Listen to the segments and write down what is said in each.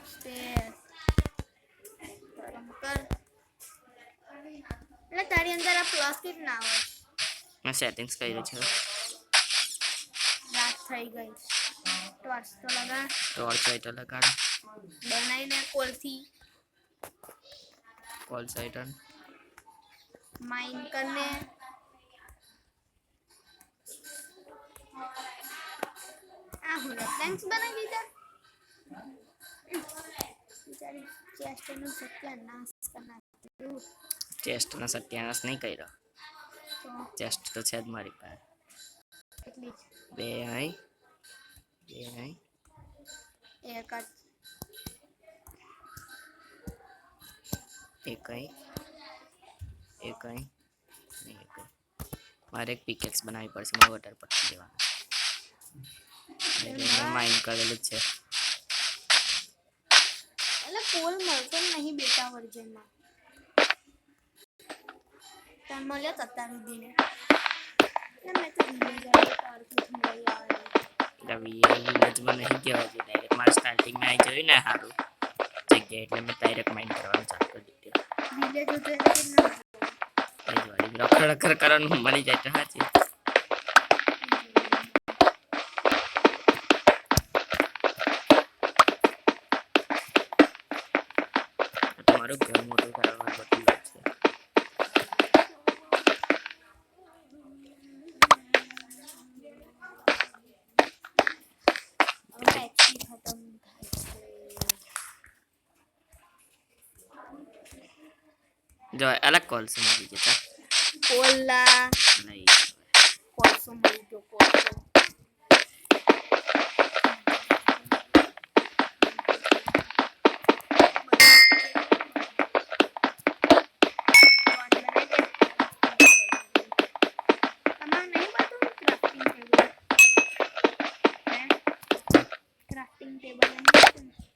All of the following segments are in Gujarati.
સ્પેસ ગરમ કર એટલે તારી અંદર આ પ્લસ કેટ ના આવે મેં સેટિંગ્સ કર્યું છે રાત થઈ ગઈ ટોર્ચ તો લગા ટોર્ચ લાઇટર લગાડ બનાવીને કોલથી કોલ સાઇટન માઇન કરને આ હું પ્લેન્ક્સ બનાવી દીધા બિચારી ચેસ્ટનું સત્યાનાશ કરનાર ચેસ્ટનો સત્યાનાશ નહીં કર્યો તો ચેસ્ટ તો છે જ મારી પાસે એટલી જ બે અહીં બે અહીં એક જ એક અહીં એક અહીં ને એક અહીં મારે એક પિકેક્સ બનાવવી પડશે મારે વોટર પટ્ટી દેવાનું મેં માઇન્ડ કરેલું જ છે એટલે કોલ મળતો નહીં બેટા વર્જનમાં તને મળ્યો તત્તા વિધિને એટલે મેં તો વિલેજ તારથી લઈ આવે વિલેજમાં નહીં કહેવાય છે ડાયરેક્ટ મારે સ્ટાર્ટિંગમાં આવી જોયું ને સારું જગ્યા એટલે મેં ડાયરેક્ટ માઇન્ડ કરવાનું ચાલુ કરી દીધું વિલેજ હતું એટલે ના રખડ રખડ કરવાનું મળી જાય તો સાચી તમારું ઘર મોટું કરવાનું બધું વાત છે હવે એચપી ખતમ થાય છે જો અલગ કોલ છે મળી જતા કોલા નહીં કોલસો મળી ગયો કોલસો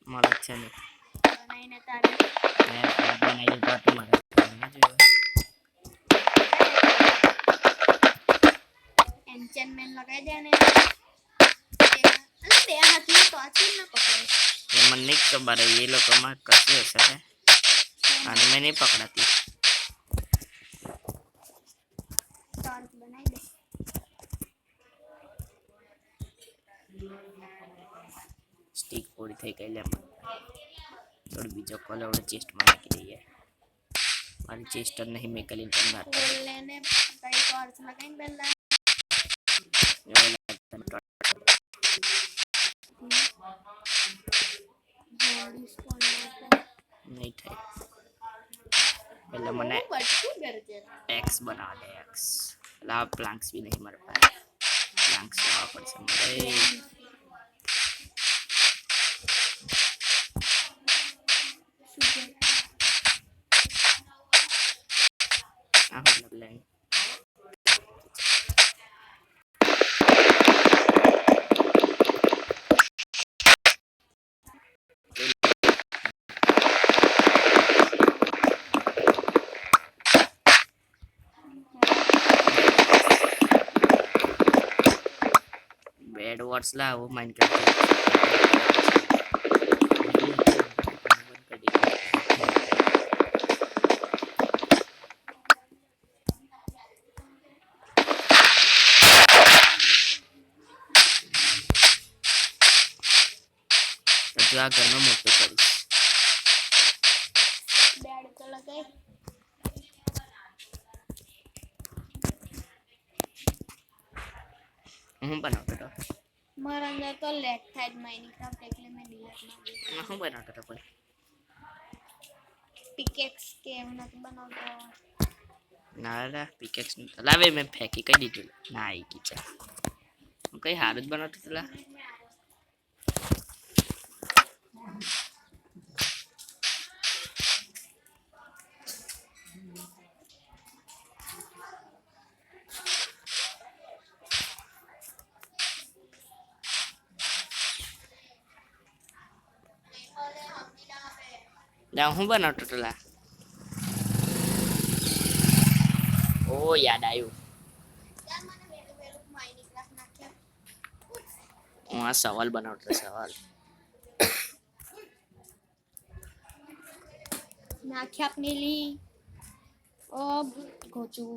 મળે છે નહીં બનાવીને તારે મેં બનાવી દીધું હતું મારે જોયું એન્ચેન્ટમેન્ટ લગાવી દે ને એટલે બે હાથમાં તો આથી ના પકડાય એ મને નહીં ખબર એ લોકોમાં કશું હશે ને અને મેં નહીં પકડાતી ટોર્ચ બનાવી દે સ્ટીક પૂરી થઈ ગઈ લે થોડો બીજો કોલ હવે ચેસ્ટમાં નાખી દઈએ મારી ચેસ્ટ જ નહીં મેં કરી તમને કોલને કઈ ટોર્ચ લગાવીને પહેલા બોડી સ્પોન નહીં થાય એટલે મને બટકું કરજે એક્સ બનાવવા દે એક્સ એટલે આ પ્લાન્ક્સ બી નહીં મારા પાસે પ્લાન્ક્સ લાવવા પડશે મારે આ મતલબ લાઈન બેડ વર્ડ્સ લાવો માઇનક્રાફ્ટ જો આ ઘરમાં મોટું કરીશ બેડ તો લગાઈ હું બનાવતો હતો મારા અંદર તો લેટ થાય જ માઇનક્રાફ્ટ એટલે મેં ડિલીટ મારી દીધું હું બનાવતો હતો પણ પિકેક્સ કે એમ નથી બનાવતો ના ના પિકેક્સ લાવે મેં ફેંકી કઈ દીધું ના આવી ગઈ છે હું કઈ સારું જ બનાવતો હતો લા લા હું બનાવતો હતો લા ઓ યાદ આવ્યું યાર મને વેલું વેલું માઇનક્રાફ્ટ નાખ્યા હું આ સવાલ બનાવતો હતો સવાલ નાખ્યા પેલી ઓ ગોચું